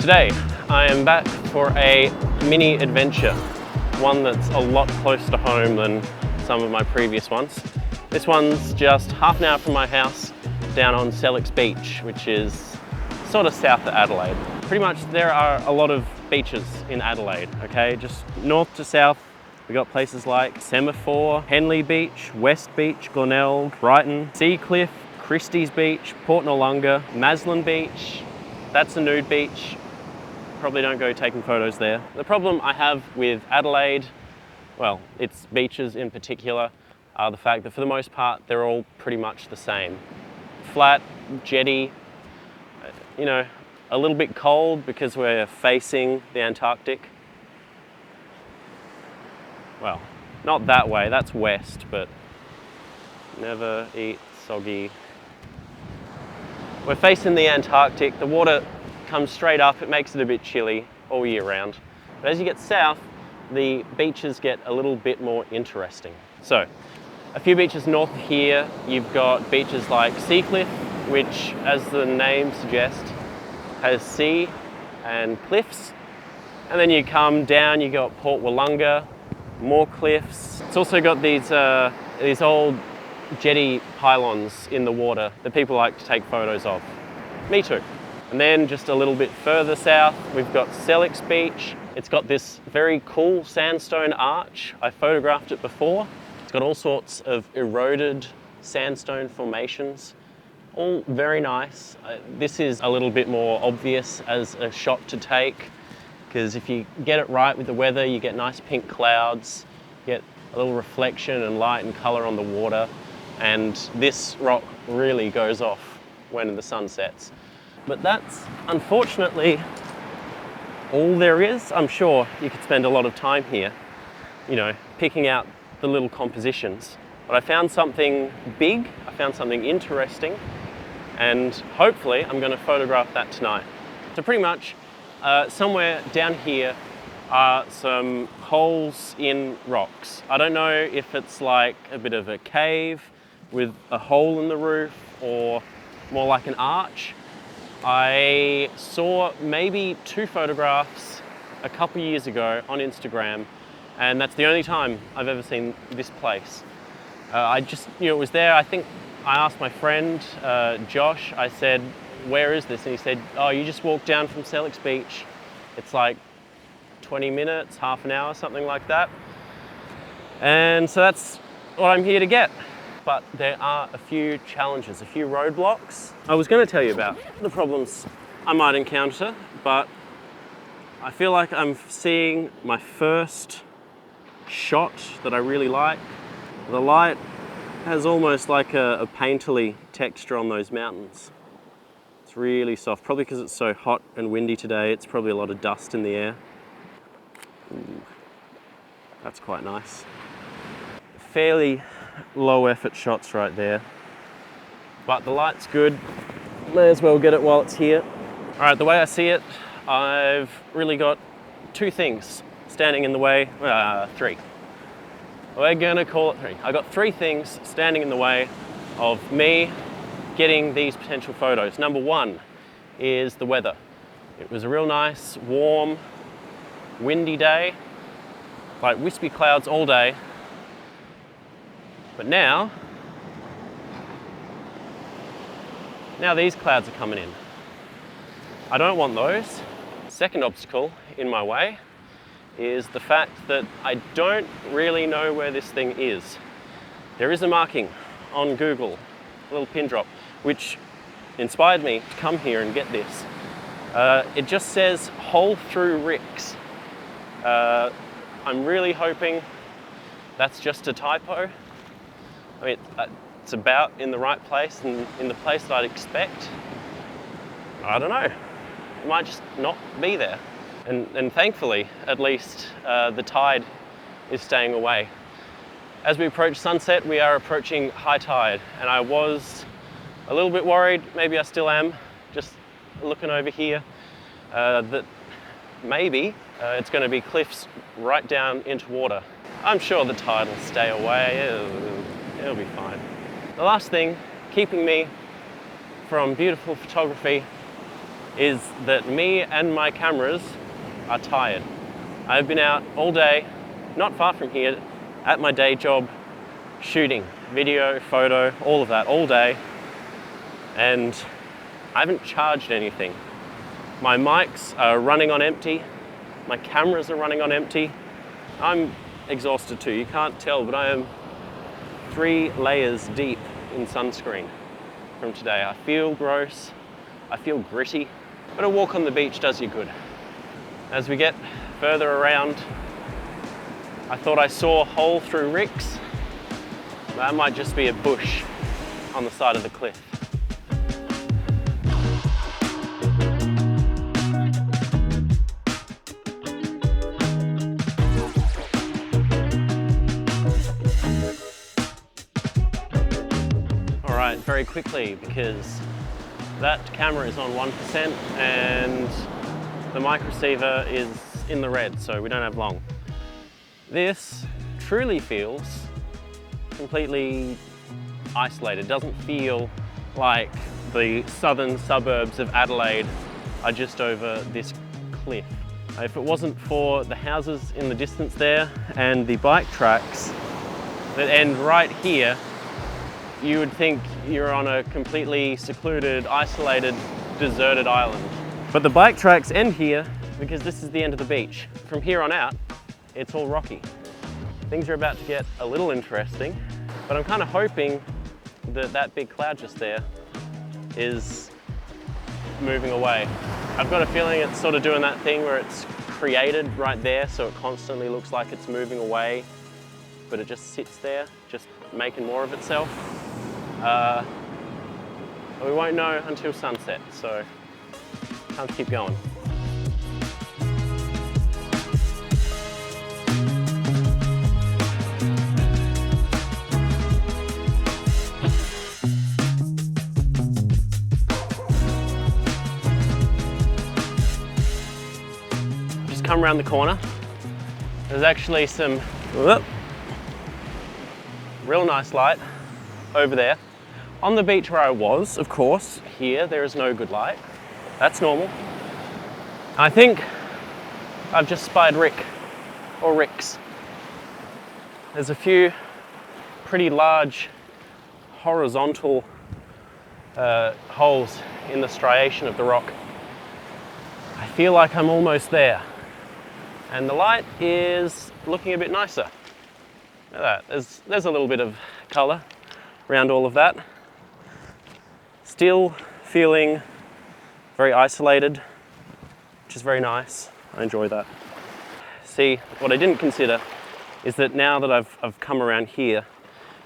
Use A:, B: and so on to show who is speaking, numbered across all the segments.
A: Today, I am back for a mini adventure, one that's a lot closer to home than some of my previous ones. This one's just half an hour from my house down on Sellicks Beach, which is sort of south of Adelaide. Pretty much there are a lot of beaches in Adelaide, okay? Just north to south, we got places like Semaphore, Henley Beach, West Beach, Glenelg, Brighton, Seacliff, Christie's Beach, Port Noarlunga, Maslin Beach. That's a nude beach. Probably don't go taking photos there. The problem I have with Adelaide, well, its beaches in particular, are the fact that for the most part, they're all pretty much the same. Flat, jetty, you know, a little bit cold because we're facing the Antarctic. Well, not that way, that's west, but never eat soggy. We're facing the Antarctic, the water comes straight up, it makes it a bit chilly all year round. But as you get south, the beaches get a little bit more interesting. So, a few beaches north of here, you've got beaches like Seacliff, which, as the name suggests, has sea and cliffs. And then you come down, you got Port Wollonga, more cliffs. It's also got these old jetty pylons in the water that people like to take photos of. Me too. And then just a little bit further south, we've got Sellicks Beach. It's got this very cool sandstone arch. I photographed it before. It's got all sorts of eroded sandstone formations, all very nice. This is a little bit more obvious as a shot to take, because if you get it right with the weather, you get nice pink clouds, you get a little reflection and light and color on the water, and this rock really goes off when the sun sets. But that's unfortunately all there is. I'm sure you could spend a lot of time here, you know, picking out the little compositions. But I found something big, I found something interesting, and hopefully I'm going to photograph that tonight. So pretty much somewhere down here are some holes in rocks. I don't know if it's like a bit of a cave with a hole in the roof or more like an arch. I saw maybe 2 photographs a couple years ago on Instagram, and that's the only time I've ever seen this place. I just knew it was there. I think I asked my friend, Josh, I said, where is this? And he said, oh, you just walk down from Sellicks Beach. It's like 20 minutes, half an hour, something like that. And so that's what I'm here to get. But there are a few challenges, a few roadblocks. I was going to tell you about the problems I might encounter, but I feel like I'm seeing my first shot that I really like. The light has almost like a painterly texture on those mountains. It's really soft, probably because it's so hot and windy today. It's probably a lot of dust in the air. Ooh, that's quite nice. Fairly low effort shots right there, but the light's good. May as well get it while it's here. All right, the way I see it, I've really got 2 things standing in the way, 3. We're gonna call it 3. I got 3 things standing in the way of me getting these potential photos. Number 1 is the weather. It was a real nice, warm, windy day, like wispy clouds all day. But now these clouds are coming in. I don't want those. Second obstacle in my way is the fact that I don't really know where this thing is. There is a marking on Google, a little pin drop, which inspired me to come here and get this. It just says hole through ricks. I'm really hoping that's just a typo. I mean, it's about in the right place and in the place that I'd expect. I don't know. It might just not be there. And thankfully, at least, the tide is staying away. As we approach sunset, we are approaching high tide, and I was a little bit worried, maybe I still am, just looking over here, that maybe it's going to be cliffs right down into water. I'm sure the tide will stay away. It'll be fine. The last thing keeping me from beautiful photography is that me and my cameras are tired. I've been out all day, not far from here, at my day job, shooting video, photo, all of that, all day, and I haven't charged anything. My mics are running on empty, my cameras are running on empty. I'm exhausted too, you can't tell, but I am 3 layers deep in sunscreen from today. I feel gross, I feel gritty, but a walk on the beach does you good. As we get further around, I thought I saw a hole through Rick's. That might just be a bush on the side of the cliff. All right, very quickly, because that camera is on 1% and the mic receiver is in the red, so we don't have long. This truly feels completely isolated. It doesn't feel like the southern suburbs of Adelaide are just over this cliff. If it wasn't for the houses in the distance there and the bike tracks that end right here, you would think you're on a completely secluded, isolated, deserted island. But the bike tracks end here because this is the end of the beach. From here on out, it's all rocky. Things are about to get a little interesting, but I'm kind of hoping that that big cloud just there is moving away. I've got a feeling it's sort of doing that thing where it's created right there, so it constantly looks like it's moving away, but it just sits there, just making more of itself. We won't know until sunset, so time to keep going. Just come around the corner. There's actually some real nice light over there. On the beach where I was, of course, here there is no good light. That's normal. I think I've just spied Rick, or Ricks. There's a few pretty large horizontal holes in the striation of the rock. I feel like I'm almost there. And the light is looking a bit nicer. Look at that, there's a little bit of colour around all of that. Still feeling very isolated, which is very nice. I enjoy that. See, what I didn't consider is that now that I've come around here,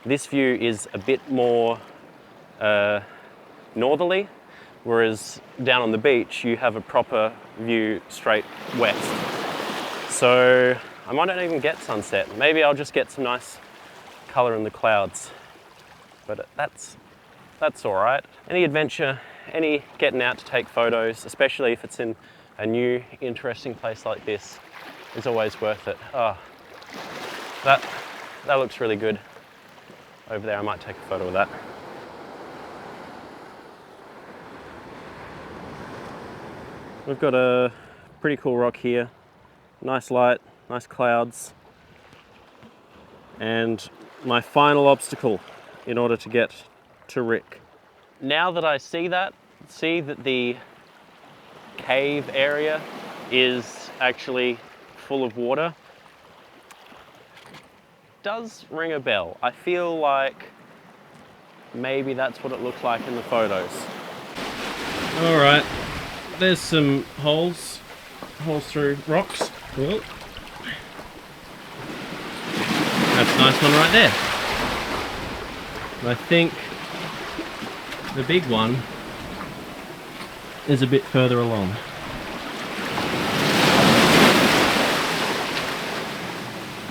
A: this view is a bit more northerly, whereas down on the beach you have a proper view straight west. So I might not even get sunset. Maybe I'll just get some nice colour in the clouds. But that's all right. Any adventure, any getting out to take photos, especially if it's in a new, interesting place like this, is always worth it. Oh, that looks really good over there. I might take a photo of that. We've got a pretty cool rock here. Nice light, nice clouds. And my final obstacle in order to get to Rick. Now that I see that the cave area is actually full of water, does ring a bell. I feel like maybe that's what it looks like in the photos. All right, there's some holes through rocks. Cool. That's a nice one right there. I think the big one is a bit further along.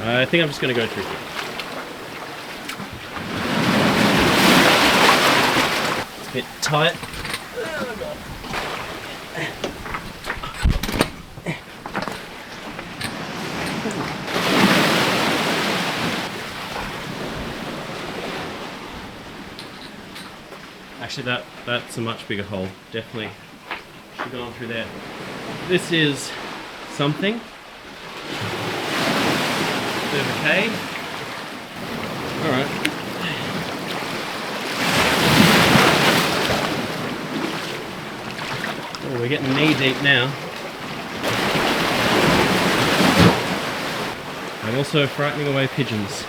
A: I think I'm just going to go through here. It's a bit tight. Oh, God. Actually, that's a much bigger hole. Definitely actually gone through there. This is something. Bit of a cave. Alright. Oh, we're getting knee deep now. I'm also frightening away pigeons.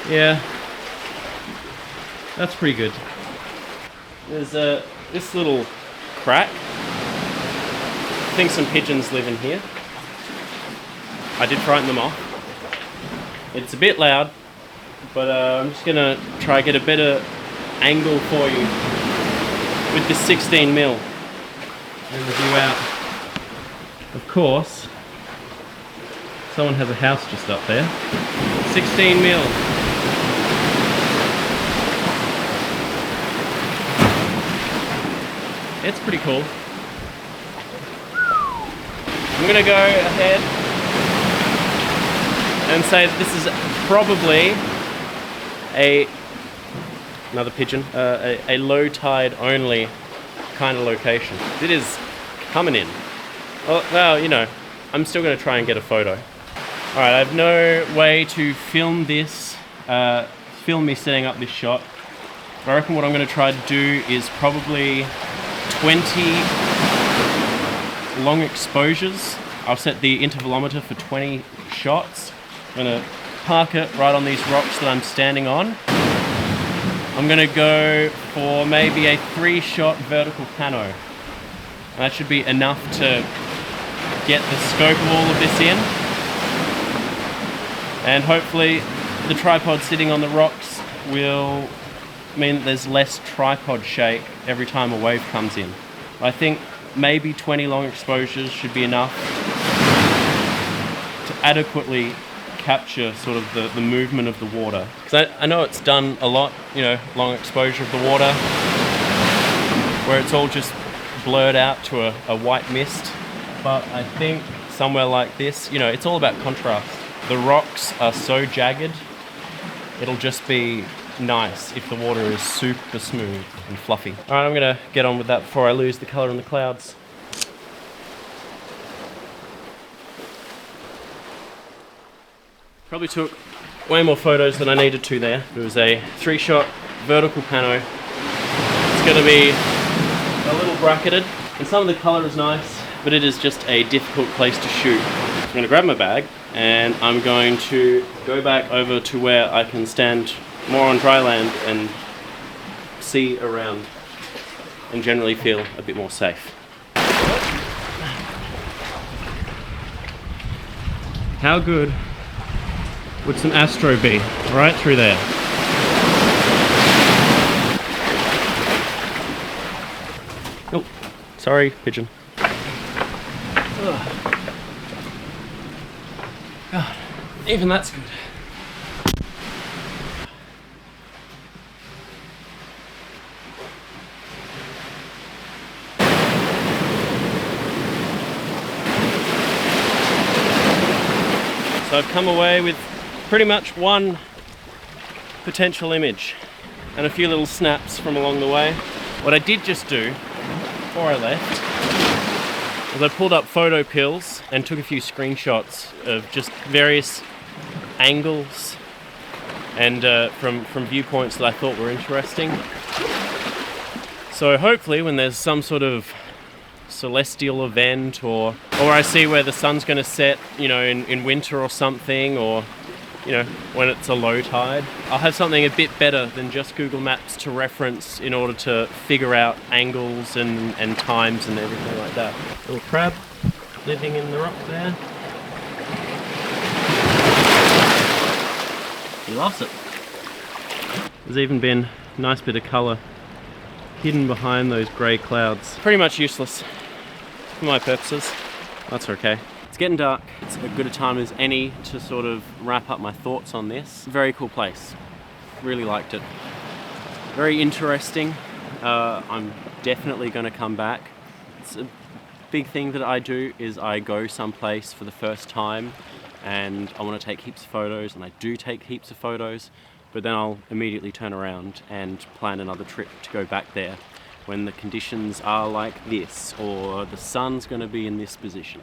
A: Yeah, that's pretty good. There's this little crack. I think some pigeons live in here. I did frighten them off. It's a bit loud, but I'm just gonna try get a better angle for you with this 16mm and the view out. Of course, someone has a house just up there. 16mm. It's pretty cool. I'm gonna go ahead and say that this is probably another pigeon, a low tide only kind of location. It is coming in. Well, you know, I'm still gonna try and get a photo. All right, I have no way to film this, film me setting up this shot. But I reckon what I'm gonna try to do is probably 20 long exposures. I'll set the intervalometer for 20 shots. I'm gonna park it right on these rocks that I'm standing on. I'm gonna go for maybe a 3-shot vertical pano. That should be enough to get the scope of all of this in. And hopefully the tripod sitting on the rocks will mean that there's less tripod shake every time a wave comes in. I think maybe 20 long exposures should be enough to adequately capture sort of the movement of the water. Because I know it's done a lot, you know, long exposure of the water, where it's all just blurred out to a white mist. But I think somewhere like this, you know, it's all about contrast. The rocks are so jagged, it'll just be nice if the water is super smooth and fluffy. All right, I'm gonna get on with that before I lose the color in the clouds. Probably took way more photos than I needed to there. It was a 3-shot vertical pano. It's gonna be a little bracketed, and some of the color is nice, but it is just a difficult place to shoot. I'm gonna grab my bag, and I'm going to go back over to where I can stand more on dry land and see around and generally feel a bit more safe. How good would some astro be? Right through there. Oh, sorry, pigeon. Ugh. God, even that's good. So I've come away with pretty much one potential image and a few little snaps from along the way. What I did just do before I left was I pulled up photo pills and took a few screenshots of just various angles and from viewpoints that I thought were interesting. So hopefully when there's some sort of celestial event or I see where the sun's going to set, you know, in winter or something, or you know, when it's a low tide, I'll have something a bit better than just Google Maps to reference in order to figure out angles and times and everything like that. Little crab living in the rock there. He loves it. There's even been a nice bit of colour hidden behind those grey clouds. Pretty much useless for my purposes. That's okay. It's getting dark. It's as good a time as any to sort of wrap up my thoughts on this. Very cool place. Really liked it. Very interesting. I'm definitely going to come back. It's a big thing that I do is I go someplace for the first time and I want to take heaps of photos, and I do take heaps of photos, but then I'll immediately turn around and plan another trip to go back there when the conditions are like this, or the sun's going to be in this position.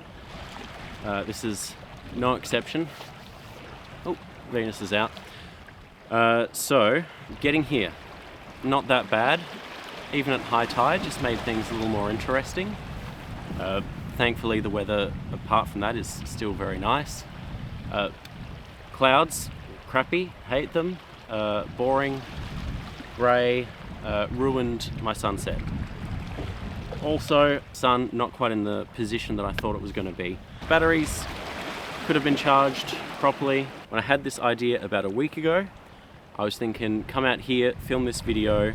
A: This is no exception. Oh, Venus is out. So, getting here, not that bad. Even at high tide, just made things a little more interesting. Thankfully, the weather, apart from that, is still very nice. Clouds, crappy, hate them. Boring, grey, ruined my sunset. Also, sun not quite in the position that I thought it was going to be. Batteries could have been charged properly. When I had this idea about a week ago, I was thinking, come out here, film this video,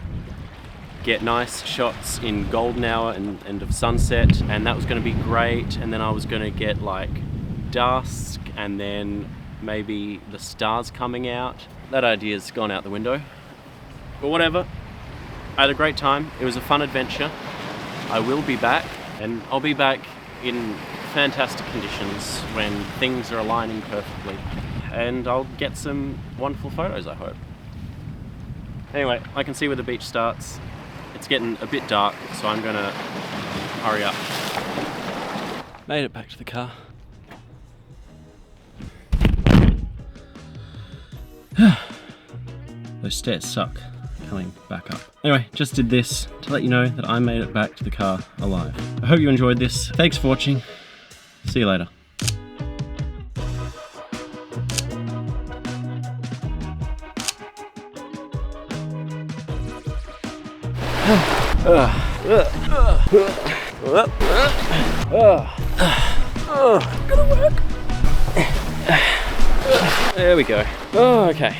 A: get nice shots in golden hour and of sunset, and that was going to be great. And then I was going to get like dusk and then maybe the stars coming out. That idea's gone out the window. But whatever, I had a great time. It was a fun adventure. I will be back, and I'll be back in fantastic conditions when things are aligning perfectly. And I'll get some wonderful photos, I hope. Anyway, I can see where the beach starts. It's getting a bit dark, so I'm gonna hurry up. Made it back to the car. Those stairs suck coming back up. Anyway, just did this to let you know that I made it back to the car alive. I hope you enjoyed this. Thanks for watching. See you later. Gonna work. There we go. Oh, okay.